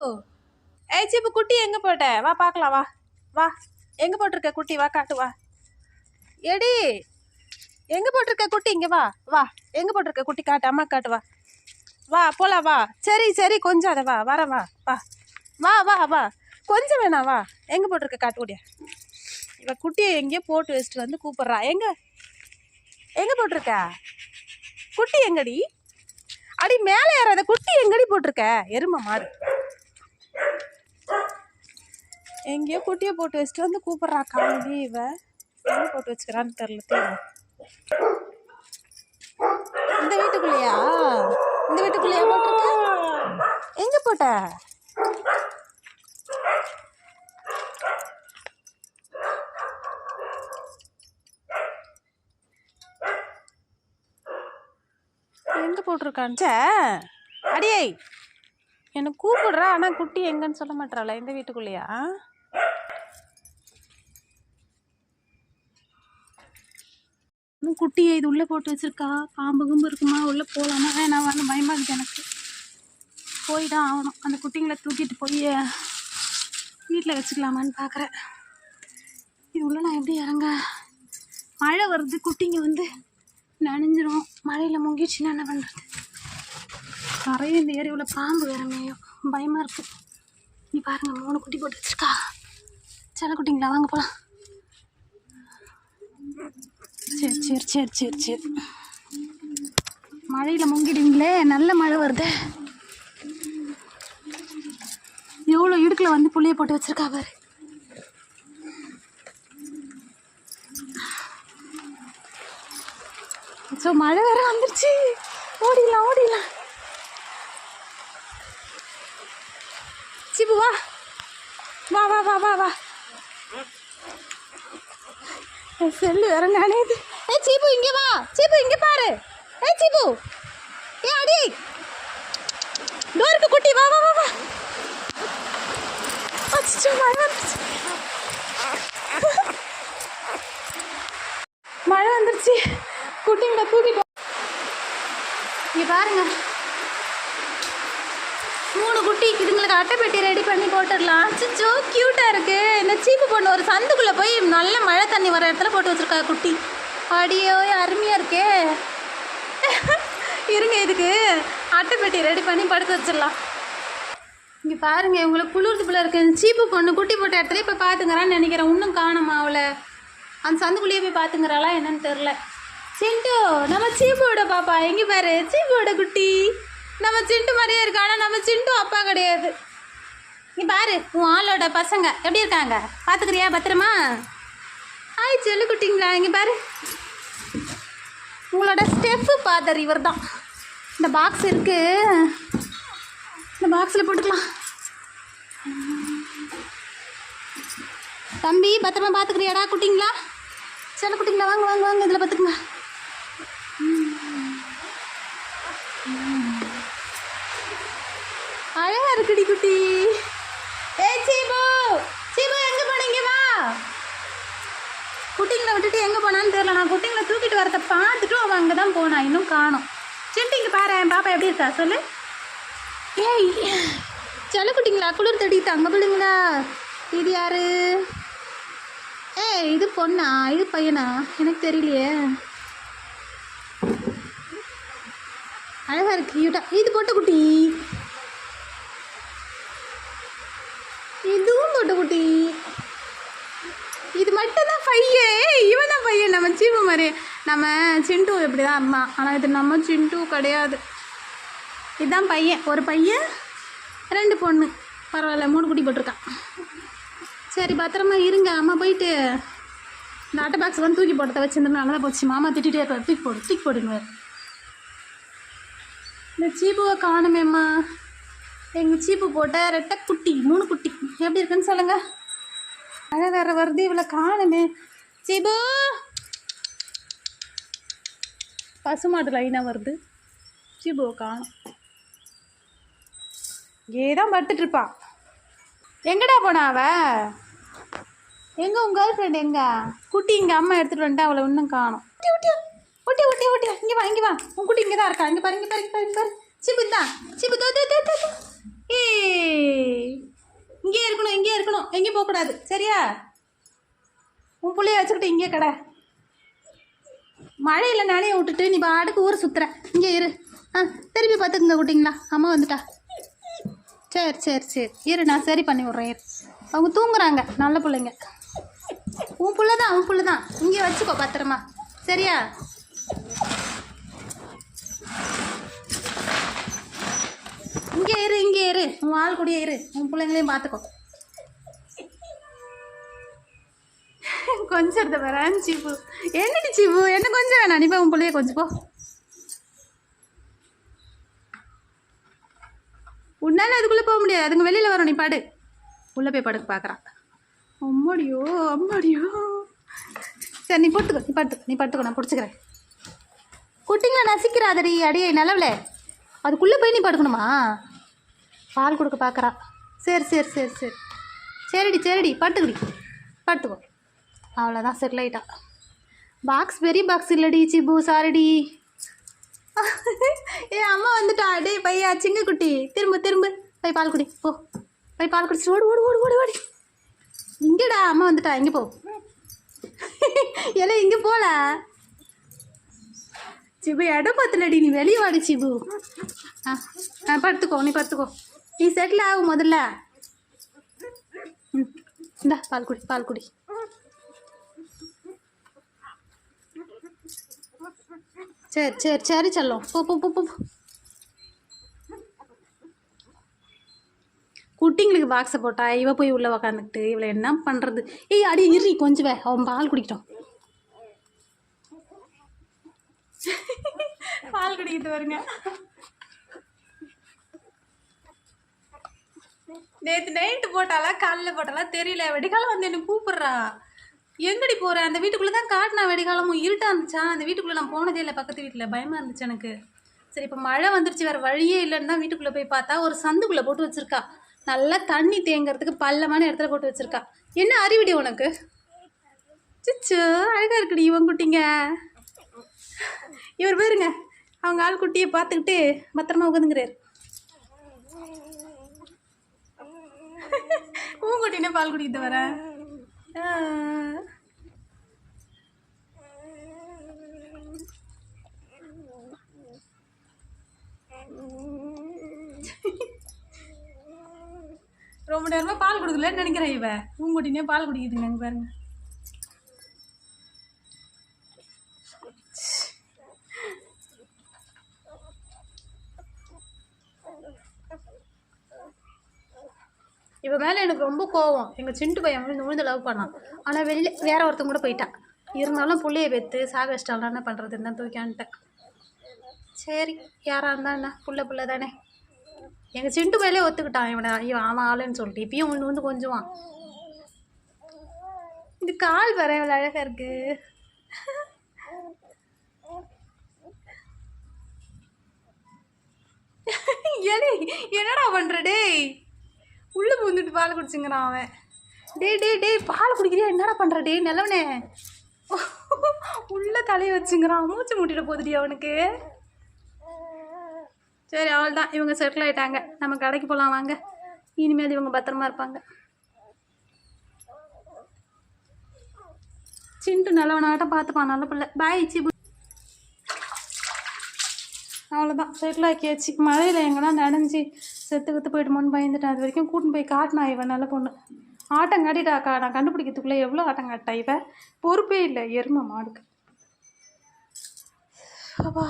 ஓ ஏய் சீப்பு குட்டி எங்கே போட்ட வா பார்க்கலாம் வா வா எங்கே போட்டிருக்க குட்டி வா காட்டு வா எடி எங்கே போட்டிருக்க குட்டி இங்கே வா வா எங்கே போட்டிருக்க குட்டி காட்டு அம்மா காட்டு வா வா போலாம் வா சரி சரி கொஞ்சம் அதை வா வர வா வா வா வா வா கொஞ்சம் வேணா வா எங்கே போட்டிருக்க காட்டு கூடிய இவ குட்டியை எங்கேயோ போட்டு வச்சுட்டு வந்து கூப்பிட்றா எங்கே போட்டிருக்க குட்டி எங்கடி அடி மேலே ஏறாத குட்டி எங்கடி போட்டிருக்க எருமை மாடு எங்கேயோ குட்டியை போட்டு வச்சுட்டு வந்து கூப்பிட்றா காலையிலே இவ எங்கே போட்டு வச்சுக்கிறான்னு தெரில தெரியும் இந்த வீட்டுக்குள்ளேயா போட்டிருக்க எங்கே போட்ட எங்கே போட்டிருக்கான் அடியே என்னை கூப்பிடுறா ஆனால் குட்டி எங்கன்னு சொல்ல மாட்டாளா இந்த வீட்டுக்குள்ளேயா குட்டியை இது உள்ளே போட்டு வச்சிருக்கா பாம்பு கும்பு இருக்குமா உள்ளே போகலாமா வேணாம் வாங்க பயமா இருக்கு எனக்கு போய் தான் ஆகணும் அந்த குட்டிங்களை தூக்கிட்டு போய் வீட்டில் வச்சுக்கலாமான்னு பார்க்குறேன் இது உள்ள நான் எப்படி இறங்க மழை வருது குட்டிங்க வந்து நனைஞ்சிரும் மழையில் முங்கிடுச்சுன்னா என்ன பண்ணுறது நிறைய இந்த ஏரியாவில் பாம்பு வேற மேயும் பயமாக இருக்குது நீ பாருங்கள் 3 குட்டி போட்டு வச்சுருக்கா சில குட்டிங்களா வாங்க போகலாம் சரி சரி சரி சரி சரி மழையில் முங்கிடுவீங்களே நல்ல மழை வருது எவ்வளோ இடுக்கில் வந்து புளியை போட்டு வச்சுருக்கா பாரு ஸோ மழை வேற வந்துருச்சு ஓடிடலாம் சிபு வா வா வா வா வா வா செல்லு வேற நினைது சீபு இங்கே வா சீபு இங்கே பாரு சீபு அடி டோருக்கு குட்டி வா வா வா வா மழை வந்துருச்சு குட்டிங்களை தூக்கிட்டு இங்கே பாருங்க 3 குட்டி இதுங்களுக்கு அட்டைப்பெட்டி ரெடி பண்ணி போட்டுடலாம் அச்சோ க்யூட்டாக இருக்குது இந்த சீப்பு பொண்ணு ஒரு சந்துக்குள்ளே போய் நல்ல மழை தண்ணி வர இடத்துல போட்டு வச்சுருக்கா குட்டி அடியோ அருமையாக இருக்கே இருங்க இதுக்கு அட்டைப்பெட்டி ரெடி பண்ணி படுக்க வச்சிடலாம் இங்கே பாருங்கள் இவங்களுக்கு குளிர்துக்குள்ளே இருக்கு சீப்பு பொண்ணு குட்டி போட்ட இடத்துல இப்போ பார்த்துங்கிறான்னு நினைக்கிறேன் இன்னும் காணுமா அவளை அந்த சந்துக்குள்ளேயே போய் பார்த்துங்கிறாளா என்னன்னு தெரில சிண்டு நம்ம சீப்போட பாப்பா எங்கே பாரு சீப்போட குட்டி நம்ம சிண்டு மாதிரியே இருக்கு ஆனால் நம்ம சிண்டு அப்பா கிடையாது நீ பாரு உன் ஆளோட பசங்க எப்படி இருக்காங்க பார்த்துக்கிறியா பத்திரமா ஆய் சொல்லு குட்டிங்களா இங்கே பாரு உங்களோட ஸ்டெப்பு ஃபாதர் இவர் தான் இந்த பாக்ஸ் இருக்கு இந்த பாக்ஸில் போட்டுக்கலாம் தம்பி பத்திரமா பார்த்துக்கிறியாடா குட்டிங்களா சில குட்டிங்களா வாங்க வாங்க வாங்க இதில் பார்த்துக்குங்க அழகா இருக்குடி குட்டி சீபு எங்கே போனீங்க வா குட்டிங்களை விட்டுட்டு எங்கே போனான்னு தெரியல நான் குட்டிங்களை தூக்கிட்டு வரத பார்த்துட்டு அவன் அங்கே தான் போனான் இன்னும் காணும் சிண்டு இங்கே பாரு என் பாப்பா எப்படி இருக்கா சொல்லு ஏய் சில குட்டிங்களா குளிர் தடிட்டு அங்கே போடுங்களா இது யாரு இது பொண்ணா இது பையனா எனக்கு தெரியலையே அழகா இருக்கு கியூட்டா இது போட்ட குட்டி இதுவும் போட்ட குட்டி இது மட்டும் தான் பையன் இவன் தான் பையன் நம்ம சீப்பு மாதிரி நம்ம சிண்டு இப்படி தான் அம்மா ஆனால் இது நம்ம சிண்டு கிடையாது இதுதான் பையன் ஒரு பையன் 2 பொண்ணு பரவாயில்ல 3 குட்டி போட்டிருக்கான் சரி பத்திரமா இருங்க அம்மா போயிட்டு இந்த அட்டை பாக்ஸ் வந்து தூக்கி போட்டதை வச்சுருந்தோம் நல்லா போச்சு மாமா திட்டிகிட்டே இருப்பார் தூக்கி போடுங்க இந்த சீப்புவை காணுமேம்மா எங்கள் சீப்பு போட்ட ரெட்டை குட்டி 3 குட்டி எப்படி இருக்குன்னு சொல்லுங்கள் மழை வேற வருது இவ்வளோ காணுமே சீபு பசுமாடு லைனாக வருது சீபுவை காணும் ஏதான் பட்டுட்ருப்பா எங்கடா போனா அவ எங்கே உங்கள் கேர்ள் ஃப்ரெண்ட் எங்க குட்டி இங்கே அம்மா எடுத்துகிட்டு வந்துட்டு அவளை இன்னும் காணும் ஓட்டி ஓட்டி ஓட்டி இங்கே வா உன் குட்டி இங்கே தான் இருக்கா இங்கே பாரு இங்கே பாரு பாரு பாரு சிப்பு தான் சிப்பு தோ ஏ இங்கே இருக்கணும், இங்கே இருக்கணும், எங்கேயும் போகக்கூடாது, சரியா? உன் பிள்ளைய வச்சுக்கிட்டு இங்கே கடை. மழையில் நனைய விட்டுட்டு நீ பாட்டுக்கு ஊர் சுற்றுற. இங்கே இரு. திருப்பி பார்த்துக்குங்க குட்டிங்களா, அம்மா வந்துட்டா. சரி சரி சரி இரு, நான் சரி பண்ணி விட்றேன். இரு, அவங்க தூங்குறாங்க, நல்ல பிள்ளைங்க. உன் பிள்ளை தான், உன் பிள்ளை தான். இங்கே வச்சுக்கோ பத்திரமா, சரியா? இங்கே இரு, இங்கே இரு, உன் ஆள் கூடயே இரு, உன் பிள்ளைங்களையும் பார்த்துக்கோ. கொஞ்சம் இருந்த வரேன் சீப்பு. என்னடி சீப்பு, என்ன கொஞ்சம் வேணாம், நீ போய் உன் பிள்ளைய கொஞ்சம் போ. உன்னால அதுக்குள்ளே போக முடியாது, அதுங்க வெளியில் வரும், நீ பாடு. உள்ளே போய் படுக்க பார்க்குறான். அம்மாடியோ அம்மாடியோ. சரி நீ படுத்துக்கோ, நீ படுத்துக்கோ, நீ படுத்துக்கோ, நான் பிடிச்சிக்கிறேன். குட்டிங்களா நசிக்கிறாதடி அடியே நல்லவளே. அதுக்குள்ளே போய் நீ படுக்கணுமா? பால் கொடுக்க பார்க்குறா. சரி சரி சரி சரி சரிடி சரிடி, படுத்துக்கடி, படுத்துக்கோ. அவ்வளோதான், செட்டில் ஆகிட்டா. பாக்ஸ் பெரிய பாக்ஸ் இல்லடி சிபு, சாரிடி. அம்மா வந்துட்டா. டே பையா சிங்க குட்டி, திரும்ப திரும்ப போய் பால் குடி, போ போய் பால் குடிச்சு ஓடு ஓடு ஓடு ஓடு ஓடி. இங்கேடா அம்மா வந்துட்டா, இங்கே போ. எல்லாம் இங்கே போல சிபு, இடம் பத்தலடி, நீ வெளியே வாடி சிபு. படுத்துக்கோ, நீ படுத்துக்கோ, நீ செட்டில் ஆகும் முதல்ல. இந்தா பால் குடி, பால் குடி. சரி சரி சரி செல்லம், போ போ போ போ. குட்டிங்களுக்கு பாக்ஸை போட்டா இவ போய் உள்ளே உக்காந்துக்கிட்டு இவளை என்ன பண்ணுறது? ஏய் அடி இறி கொஞ்சம் அவன் பால் குடிக்கிட்டோம். பால் குடிக்கிட்டு வருங்க. நேற்று நைட்டு போட்டாலா காலையில் போட்டாலா தெரியல, வெடிகாலம் வந்து என்ன கூப்பிட்றா. எங்கடி போகிறேன்? அந்த வீட்டுக்குள்ளே தான் காட்டினா, வெடிகாலமும் இருட்டாக இருந்துச்சா, அந்த வீட்டுக்குள்ளே நான் போனதே இல்லை, பக்கத்து வீட்டில் பயமாக இருந்துச்சு எனக்கு. சரி இப்போ மழை வந்துருச்சு, வேறு வழியே இல்லைன்னு தான் வீட்டுக்குள்ளே போய் பார்த்தா ஒரு சந்துக்குள்ளே போட்டு வச்சுருக்கா. நல்லா தண்ணி தேங்கிறதுக்கு பள்ளமான இடத்துல போட்டு வச்சுருக்கா. என்ன அறிவிடி உனக்கு? சிச்சு அழகாக இருக்குடி இவன் குட்டிங்க. இவர் பாருங்க, அவங்க ஆள் குட்டியை பார்த்துக்கிட்டு பத்திரமா உட்காந்துங்கிறார். பூங்குட்டினே பால் குடிக்கிட்டு வர. ரொம்ப நேரமா பால் கொடுக்கலன்னு நினைக்கிறேன். இவ பூங்குட்டினே பால் குடிக்குதுங்க, அங்கே பாருங்க. இவன் மேலே எனக்கு ரொம்ப கோவம். எங்கள் சிண்டு பையன் வந்து விழுந்து லவ் பண்ணான், ஆனால் வெளியில் வேற ஒருத்தங்க கூட போயிட்டான். இருந்தாலும் புள்ளையை பெற்று சாக வச்சிட்டாலும் என்ன பண்ணுறதுன்னு தான் தூக்கியான்ட்டேன். சரி யாராக இருந்தா என்ன, புள்ள தானே. எங்கள் சிண்டு பையிலே ஒத்துக்கிட்டான் இவன் அவன் ஆளுன்னு சொல்லிட்டு. இப்பயும் ஒன்று வந்து கொஞ்சுவான். இது கால் வர இவ்வளோ அழகாக இருக்கு. என்னடா பண்ணுற டேய்? உள்ளே பூந்துட்டு பால் குடிச்சுங்கிறான் அவன். டே டே டே பால் குடிக்கிறியா? என்னடா பண்ணுற டே நல்லவனே? உள்ள தலையை வச்சுங்கிறான், மூச்சு மூட்டிட போகுதுடி அவனுக்கு. சரி அவள்தான், இவங்க செட்டில் ஆகிட்டாங்க. நம்ம கடைக்கு போகலாம் வாங்க, இனிமேல் இவங்க பத்திரமா இருப்பாங்க. சிண்டு நல்லவனாட்டம் பார்த்துப்பான், நல்ல பிள்ளை. பாய் சிபு. அவ்வளோதான், செட்டில் ஆக்கியாச்சு. மழையில் எங்கன்னா நனைஞ்சி செத்து போயிடுமோன்னு பயந்துட்டேன். அது வரைக்கும் கூட்டின்னு போய் காட்டினா இவன் நல்ல பொண்ணு. ஆட்டம் காட்டிட்டாக்கா, நான் கண்டுபிடிக்கிறதுக்குள்ளே எவ்வளோ ஆட்டம் காட்டா இவன். பொறுப்பே இல்லை எருமை மாடுக்கு. அப்பா.